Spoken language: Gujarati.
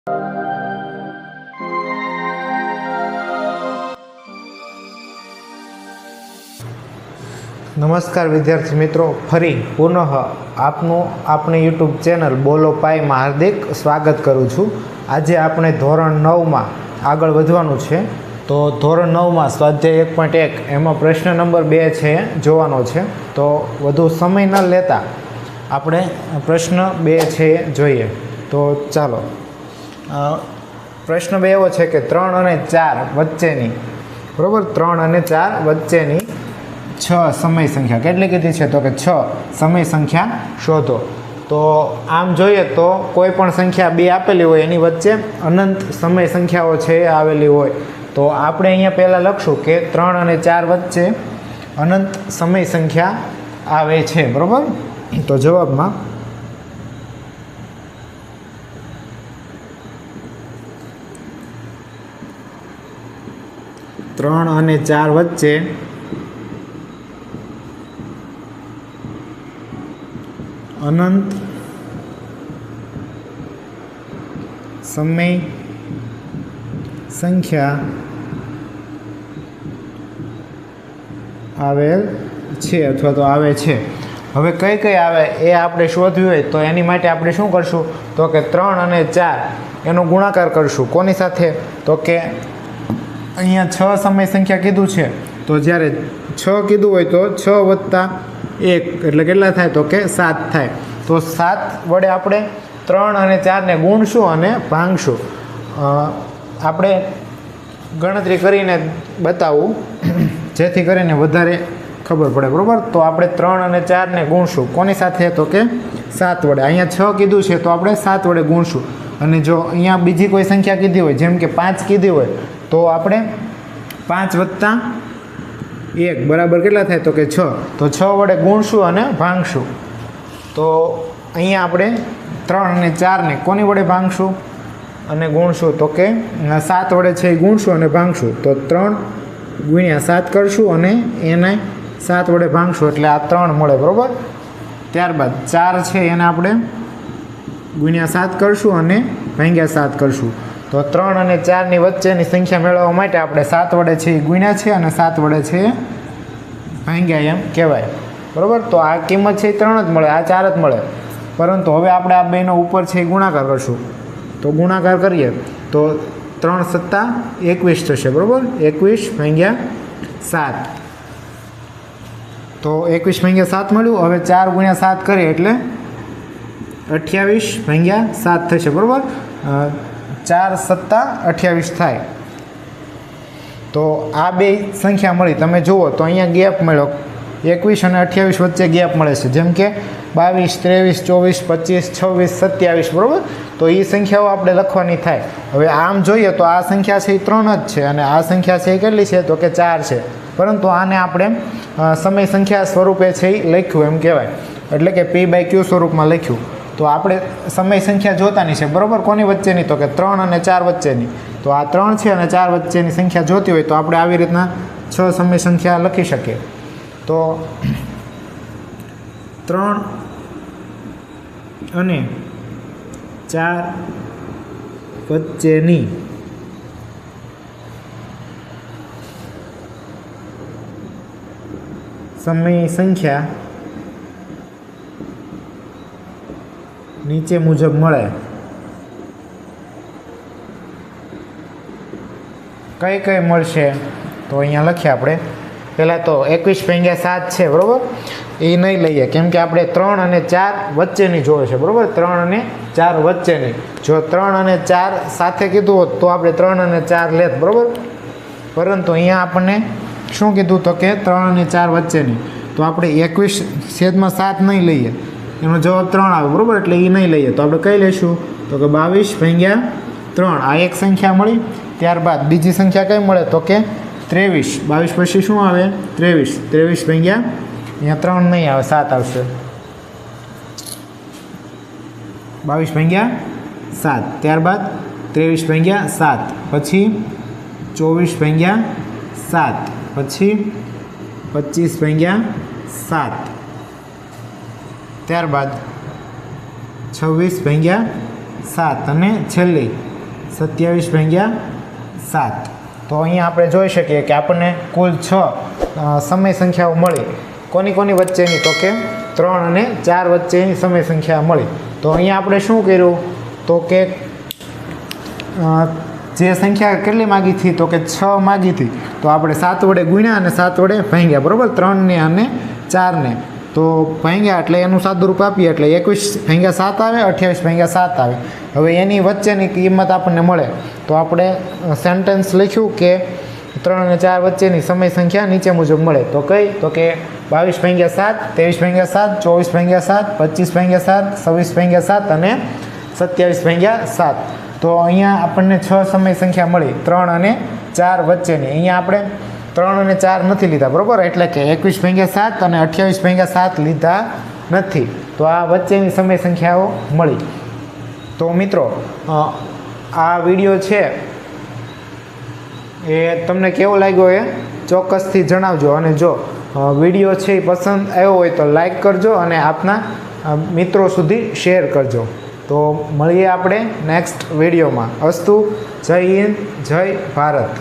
નમસ્કાર વિદ્યાર્થી મિત્રો, ફરી પુનઃ આપનું આપણી યુટ્યુબ ચેનલ બોલો પાઈમાં હાર્દિક સ્વાગત કરું છું। આજે આપણે ધોરણ 9માં આગળ વધવાનું છે। તો ધોરણ 9માં સ્વાધ્યાય 1.1 એમાં પ્રશ્ન નંબર 2 છે જોવાનો છે। તો વધુ સમય ન લેતા આપણે પ્રશ્ન 2 છે જોઈએ। તો ચાલો, પ્રશ્ન 2 એવો છે કે 3 અને 4 વચ્ચેની, બરાબર, 3 અને 4 વચ્ચેની 6 સમય સંખ્યા કેટલી કીધી છે? તો કે 6 સમય સંખ્યા શોધો। તો આમ જોઈએ તો કોઈ પણ સંખ્યા 2 આપેલી હોય એની વચ્ચે અનંત સમય સંખ્યાઓ છે આવેલી હોય, તો આપણે અહીંયા પહેલાં લખશું કે 3 અને 4 વચ્ચે અનંત સમય સંખ્યા આવે છે, બરાબર। તો જવાબમાં ત્રણ અને 4 વચ્ચે અનંત સમય સંખ્યા આવેલ છે અથવા તો આવે છે। હવે કઈ કઈ આવે એ આપણે શોધવી હોય તો એની માટે આપણે શું કરશું? તો કે 3 અને 4 એનો ગુણાકાર કરશું। કોની સાથે? તો કે અહીંયા 6 સમય સંખ્યા કીધું છે, તો જ્યારે 6 કીધું હોય તો 6 વત્તા 1 એટલે કેટલા થાય? તો કે 7 થાય। તો 7 વડે આપણે 3 અને 4ને ગુણશું અને ભાંગશું। આપણે ગણતરી કરીને બતાવું જેથી કરીને વધારે ખબર પડે, બરાબર। તો આપણે 3 અને 4ને ગુણશું કોની સાથે? તો કે 7 વડે। અહીંયા 6 કીધું છે તો આપણે 7 વડે ગુણશું। અને જો અહીંયા બીજી કોઈ સંખ્યા કીધી હોય, જેમ કે 5 કીધી હોય, તો આપણે 5 વત્તા 1 બરાબર કેટલા થાય? તો કે 6। તો 6 વડે ગુણશું અને ભાંગશું। તો અહીંયા આપણે 3 અને 4ને કોની વડે ભાંગશું અને ગુણશું? તો કે 7 વડે છે એ ગુણશું અને ભાંગશું। તો 3 ગુણ્યા 7 કરશું અને એને 7 વડે ભાંગશું એટલે આ 3 મળે, બરાબર। ત્યારબાદ 4 છે એને આપણે ગુણ્યા 7 કરશું અને ભાંગ્યા 7 કરશું। તો 3 અને 4ની વચ્ચેની સંખ્યા મેળવવા માટે આપણે 7 વડે છે એ ગુણ્યા છે અને 7 વડે છે ભાંગ્યા એમ કહેવાય, બરાબર। તો આ કિંમત છે એ 3 જ મળે, આ 4 જ મળે। પરંતુ હવે આપણે આ બેનો ઉપર છે એ ગુણાકાર કરશું। તો ગુણાકાર કરીએ તો 3 સત્તા 21 થશે, બરાબર। 21 ભાંગ્યા 7, તો 21 ભાંગ્યા 7 મળ્યું। હવે 4 ગુણ્યા 7 કરીએ એટલે 28 ભાંગ્યા 7 થશે, બરાબર। 4 સત્તા 28 થાય। તો આ બે સંખ્યા મળી, તમે જુઓ તો અહીંયા ગેપ મળ્યો, 21 અને 28 વચ્ચે ગેપ મળે છે, જેમ કે 22, 23, 24, 25, 26, 27, બરાબર। તો એ સંખ્યાઓ આપણે લખવાની થાય। હવે આમ જોઈએ તો આ સંખ્યા છે એ 3 જ છે અને આ સંખ્યા છે એ કેટલી છે? તો કે 4 છે। પરંતુ આને આપણે સમય સંખ્યા સ્વરૂપે છે એ લખ્યું એમ કહેવાય, એટલે કે P/Q સ્વરૂપમાં લખ્યું। તો આપણે સમય સંખ્યા જોતાની છે, બરાબર। કોની વચ્ચેની? તો કે 3 અને 4 વચ્ચેની। તો આ 3 છે અને 4 વચ્ચેની સંખ્યા જોતી હોય તો આપણે આવી રીતના 6 સમય સંખ્યા લખી શકીએ। તો 3 અને 4 વચ્ચેની સમય સંખ્યા નીચે મુજબ મળે। કઈ કઈ મળશે? તો અહીંયા લખીએ આપણે પહેલાં તો 21 ભાંગ્યા 7 છે, બરાબર, એ નહીં લઈએ કેમ કે આપણે 3 અને 4 વચ્ચેની જોવે છે, બરાબર। 3 અને 4 વચ્ચેની, જો 3 અને 4 સાથે કીધું હોત તો આપણે 3 અને 4 લેત, બરાબર। પરંતુ અહીંયા આપણને શું કીધું? તો કે 3 અને 4 વચ્ચેની। તો આપણે 21/7 નહીં લઈએ, એનો જવાબ 3 આવે, બરાબર, એટલે એ નહીં લઈએ। તો આપણે કઈ લઈશું? તો કે 22 ભાંગ્યા 3, આ એક સંખ્યા મળી। ત્યારબાદ બીજી સંખ્યા કઈ મળે? તો કે 23, 22 પછી શું આવે? 23, 23 ભાંગ્યા, અહીંયા 3 નહીં આવે, 7 આવશે, 22 ભાંગ્યા 7, ત્યારબાદ 23 ભાંગ્યા 7, પછી 24 ભાંગ્યા 7, પછી 25 ભાંગ્યા 7, ત્યારબાદ 26 ભાંગ્યા 7 અને છેલ્લી 27 ભાગ્યા 7. તો અહીંયા આપણે જોઈ શકીએ કે આપણને કુલ 6 સમય સંખ્યાઓ મળી. કોની કોની વચ્ચેની? તો કે 3 અને 4 વચ્ચેની સમય સંખ્યા મળી. તો અહીંયા આપણે શું કર્યું? તો કે જે સંખ્યા કેટલી માગી હતી? તો કે 6 માગી હતી. તો આપણે 7 વડે ગુણ્યા અને 7 વડે ભાંગ્યા, બરાબર? 3ને અને 4ને તો ભાંગ્યા એટલે એનું સાદુરૂપ આપીએ એટલે 21 ભાગ્યા 7 આવે, 28 ભાગ્યા 7 આવે. હવે એની વચ્ચેની કિંમત આપણને મળે તો આપણે સેન્ટેન્સ લખ્યું કે 3 અને 4 વચ્ચેની સમય સંખ્યા નીચે મુજબ મળે. તો કઈ? તો કે 22 ભાગ્યા 7, 23 ભાગ્યા 7, 24 ભાગ્યા 7, 25 ભાગ્યા 7, 26 ભાગ્યા 7 અને 27 ભાગ્યા 7. તો અહીંયા આપણને 6 સમય સંખ્યા મળી 3 અને 4 વચ્ચેની. અહીંયા આપણે 3 અને 4 નથી લીધા, બરાબર? એટલે કે 21 ભાગ્યા 7 અને 28 ભાગ્યા 7 લીધા નથી. તો આ વચ્ચેની સમય સંખ્યાઓ મળી. તો મિત્રો આ વિડીયો છે એ તમને કેવો લાગ્યો એ ચોક્કસથી જણાવજો. અને જો વિડીયો છે એ પસંદ આવ્યો હોય તો લાઈક કરજો અને આપના મિત્રો સુધી શેર કરજો. તો મળીએ આપણે નેક્સ્ટ વિડીયોમાં. અસ્તુ. જય હિન્દ, જય ભારત.